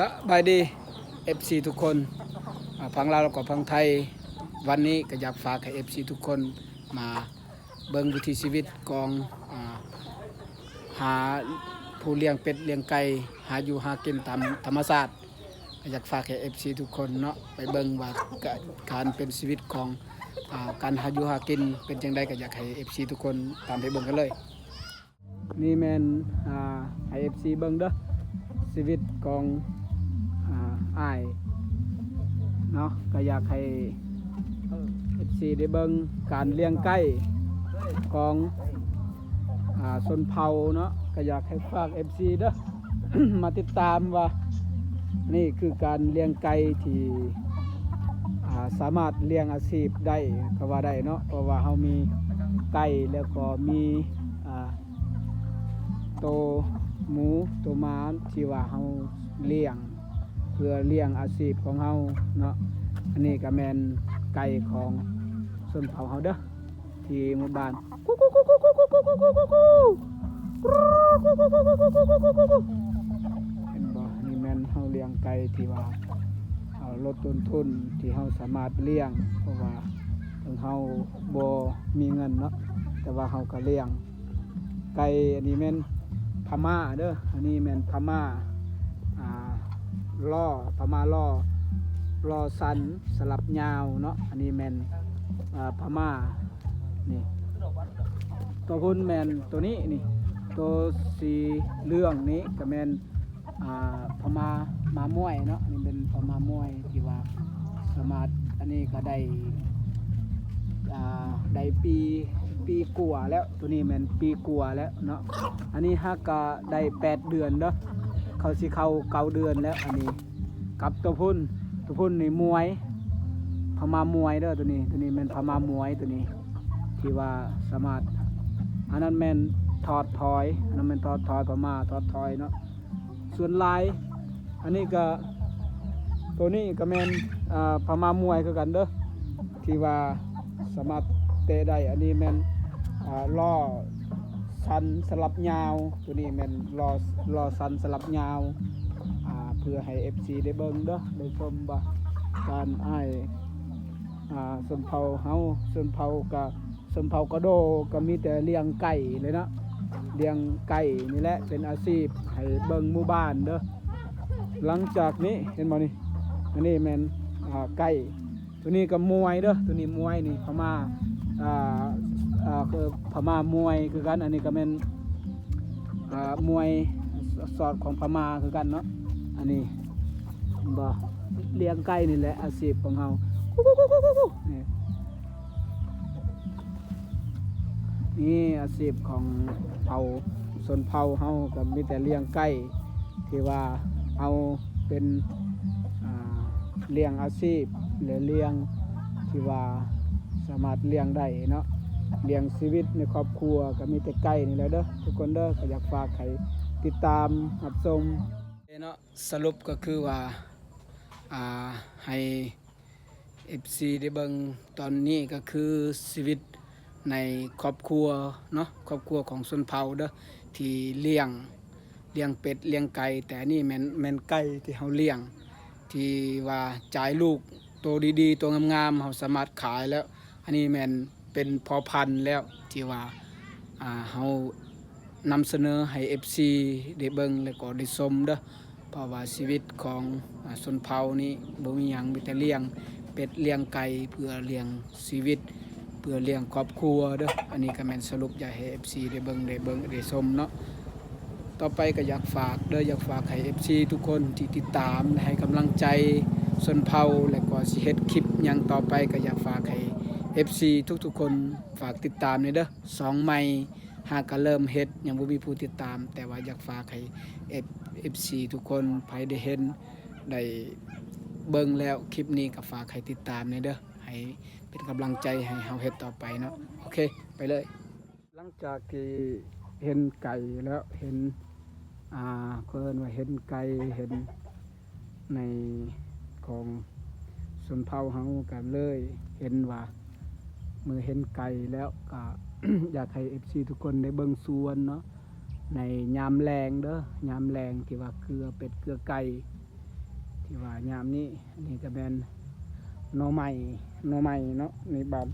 สบายดี FC ทุกคนพังลาวแล้วก็พังไทยวันนี้ก็อยากฝากให้ FC ทุกคนมาเบิ่งวิถีชีวิตของหาผู้เลี้ยงเป็ดเลี้ยงไก่หาอยู่หากินตามธรรมชาติก็อยากฝากให้ FC ทุกคนเนาะไปเบิ่งว่าการเป็นชีวิตของการหาอยู่หากินเป็นจังไดก็อยากให้ FC ทุกคนตามไปเบิ่งกันเลยนี่แม่นให้ FC เบิ่งเด้อชีวิตของอ้ายเนาะก็อยากให้ FC ได้เบิ่งการเลี้ยงไก่ของชนเผ่าเนาะก็อยากให้ฝาก FC เด้อ มาติดตามว่านี่คือการเลี้ยงไก่ที่สามารถเลี้ยงอาชีพได้ก็ว่าได้เนาะเพราะว่าเฮามีไก่แล้วก็มีโตหมูโตม้าที่ว่าเฮาเลี้ยงเพื่อเลี้ยงอาชีพของเฮาเนาะอันนี้ก็แม่นไก่ของชนเผ่าเฮาเด้อที่หมู่บ้านเห็นบ่นี่แม่นเฮาเลี้ยงไก่ที่ว่าลดต้นทุนที่เฮาสามารถเลี้ยงเพราะว่าถึงเฮาบ่มีเงินเนาะแต่ว่าเฮาก็เลี้ยงไก่อันนี้แม่นพม่าเด้ออันนี้แม่นพม่าล่อพม่าล่อสันสลับยาวเนาะอันนี้แม่นพม่านี่ตัวพุ่นแม่นตัวนี้นี่ตัวสีเหลืองนี้ก็แม่นพม่าม้ามวยเนาะนี่เป็นพม่ามวยที่ว่าสามารถอันนี้ก็ได้ปีกว่าแล้วตัวนี้แม่นปีกว่าแล้วเนาะอันนี้ฮักก็ได้8 เดือนเนาะเขาสิเข้า9 เดือนแล้วอันนี้กับตัวพุ่นนี่มวยพม่ามวยเด้อตัวนี้แม่นพม่ามวยตัวนี้ที่ว่าสามารถอันนั้นแม่นถอดถอยอันนั้นแม่นถอดถอยพม่าถอดถอยเนาะส่วนลายอันนี้ก็ตัวนี้ก็แม่นพม่ามวยคือกันเด้อที่ว่าสามารถเตะได้อันนี้แม่นล่อสันสลับยาวตัวนี้แม่นล่อสันสลับยาวเพื่อให้ FC ได้เบิ่งเด้อได้ชมว่าการอ้ายชนเผ่าเฮาชนเผ่ากระโดก็มีแต่เลี้ยงไก่เลยเนาะเลี้ยงไก่นี่แหละเป็นอาชีพให้เบิ่งหมู่บ้านเด้อหลังจากนี้เห็นบ่นี่อันนี้แม่นไก่ตัวนี้ก็มวยเด้อตัวนี้มวยนี่พม่าคือพม่ามวยคือกันอันนี้ก็แม่นมวยสอดของพม่าคือกันเนาะอันนี้บ่เลี้ยงไก่นี่แหละอาชีพของเฮานี่อาชีพของเผ่าชนเผ่าเฮาก็มีแต่เลี้ยงไก่ที่ว่าเอาเป็นเลี้ยงอาชีพหรือเลี้ยงที่ว่าสามารถเลี้ยงได้เนาะเลี้ยงชีวิตในครอบครัวก็มีแต่ไก่นี่แหละเด้อทุกคนเด้อก็อยากฝากให้ติดตามรับชมเนาะสรุปก็คือว่าให้ FC ได้เบิ่งตอนนี้ก็คือชีวิตในครอบครัวเนาะครอบครัวของชนเผ่าเด้อที่เลี้ยงเป็ดเลี้ยงไก่แต่นี่แม่นไก่ที่เฮาเลี้ยงที่ว่าจ่ายลูกตัวดีๆตัวงามๆเฮาสามารถขายแล้วอันนี้แม่นเป็นพอพันธุ์แล้วที่ว่าเฮานำเสนอให้ FC ได้เบิ่งแล้วก็ได้ชมเด้อเพราะว่าชีวิตของชนเผ่านี้บ่มีหยังมีแต่เลี้ยงเป็ดเลี้ยงไก่เพื่อเลี้ยงชีวิตเพื่อเลี้ยงครอบครัวเด้ออันนี้ก็แม่นสรุปอยากให้ FC ได้เบิ่งได้ชมเนาะต่อไปก็อยากฝากให้ FC ทุกคนที่ติดตามให้กำลังใจชนเผ่าและก็สิเฮ็ดคลิปหยังต่อไปก็อยากฝากให้ FC ทุกคนฝากติดตามนี่เด้อ2ใหม่หากก็เริ่มเฮ็ดยังบ่มีผู้ติดตามแต่ว่าอยากฝากให้ FC ทุกคนภายได้เห็นได้เบิ่งแล้วคลิปนี้ก็ฝากให้ติดตามนี่เด้อให้เป็นกำลังใจให้เฮาเฮ็ดต่อไปเนาะโอเคไปเลยหลังจากที่เห็นไก่แล้วเห็นเพิ่นว่าเห็นไก่เห็นในของชนเผ่าเฮากันเลยเห็นว่าเมื่อเห็นไก่แล้วก็ อยากให้ FC ทุกคนได้เบิ่งสวนเนาะในยามแลงเด้อยามแลงที่ว่าเกลือเป็ดเกลือไก่ ที่ว่ายามนี้อันนี้ก็แม่นหน่อไม้เนาะในบ้าน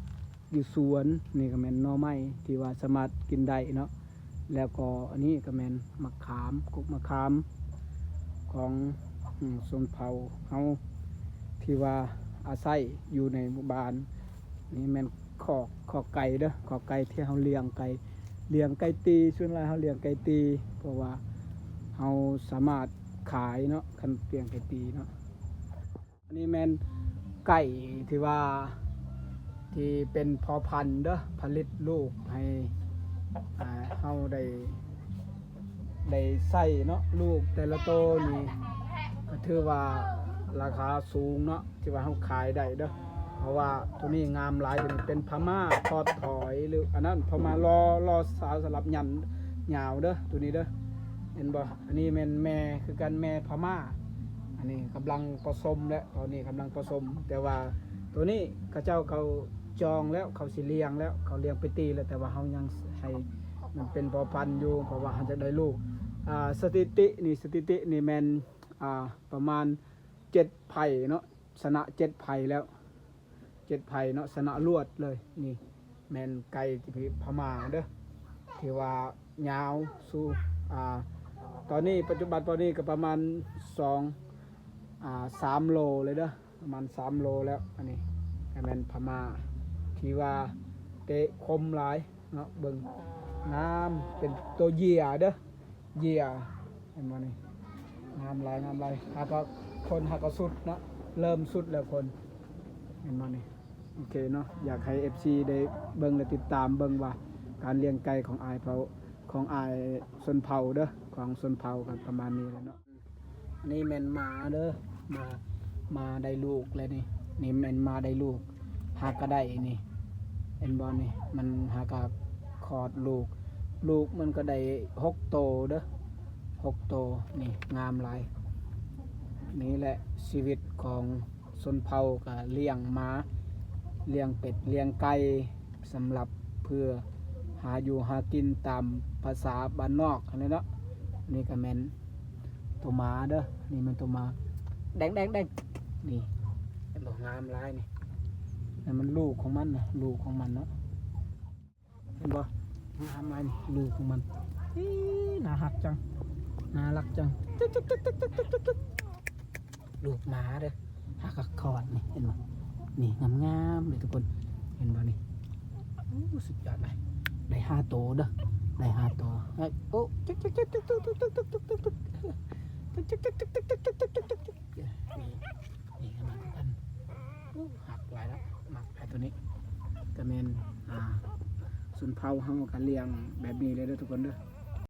อยู่สวนนี่ก็แม่นหน่อไม้ที่ว่าสามารถกินได้เนาะแล้วก็อันนี้ก็แม่นมะขามกุกมะขามของชนเผ่าเฮาที่ว่าอาศัยอยู่ในหมู่บ้านนี่แม่นขอกไก่เด้อขอกไก่ที่เฮาเลี้ยงไก่ตีส่วนหลายเฮาเลี้ยงไก่ตีเพราะว่าเฮาสามารถขายเนาะคันเลี้ยงไก่ตีเนาะอันนี้แม่นไก่ที่ว่าที่เป็นพอพันธุ์เด้อผลิตลูกให้เฮาได้ใส่เนาะลูกแต่ละโตนี่ก็ถือว่าราคาสูงเนาะที่ว่าเฮาขายได้เด้อเพราะว่าตัวนี้งามหลายตัวนี้เป็นพม่าทอดถอยหรืออันนั้นพม่ารอสาวสลับยันยาวเด้อตัวนี้เด้อเห็นบ่อันนี้แม่นแม่คือกันแม่พม่าอันนี้กำลังผสมแล้วตอนนี้กำลังผสมแต่ว่าตัวนี้เขาเจ้าเขาจองแล้วเขาสิเลี้ยงแล้วเขาเลี้ยงไปตีแล้วแต่ว่าเฮายังให้มันเป็นพอพันธุ์อยู่เพราะว่าเฮาจะได้ลูกสถิตินี่แม่นประมาณ7 ไผ่เนาะชนะ7 ไผ่แล้ว7 ไผ่เนาะชนะรวดเลยนี่แม่นไก่ที่พม่าเด้อที่ว่ายาวสู่ตอนนี้ปัจจุบันตอนนี้ก็ประมาณ3 โลเลยเด้อประมาณ3 โลแล้วอันนี้แม่นพม่าที่ว่าเตะคมหลายเนาะเบิ่งน้ำเป็นตัวเหยี่ยเด้อเหยี่ยเห็นบ่นี่งามหลายหากก็คนหากก็สุดเนาะเริ่มสุดแล้วคนเห็นบ่นี่โอเคเนาะอยากให้ FC ได้เบิ่งและติดตามเบิ่งว่าการเลี้ยงไก่ของอายเผาของอายชนเผ่าเด้อของชนเผ่ากันประมาณนี้เลยเนาะอันนี้แม่นหมาเด้อมาได้ลูกเลยนี่แม่นมาได้ลูกหากก็ได้นี่เห็นบ่นี่มันหากคลอดลูกมันก็ได้6 โตเด้อ6 โตนี่งามหลายนี่แหละชีวิตของชนเผ่าก็เลี้ยงหมาเลี้ยงเป็ดเลี้ยงไก่สำหรับเพื่อหาอยู่หากินตามภาษาบ้านนอกอันนี้เนาะนี่ก็แม่นตัวหมาเด้อนี่มันตัวหมาแดงนี่เป็นบ่งามหลายนี่นั่นมันลูกของมันนะลูกของมันเนาะเห็นบ่งามหลายนี่ลูกของมันน่ารักจังลูกหมาเด้อหากคอดนี่เห็นบ่นี่งามเลยทุกคนเห็นบ่นี่สุดยอดเลยได้5 โตเด้อได้5 โตโอ้นี่กำลังกันหักหลายแล้วหมักไอ้ตัวนี้ก็แม่นชนเผ่าเฮาก็เลี้ยงแบบนี้เลยเด้อทุกคนเด้อ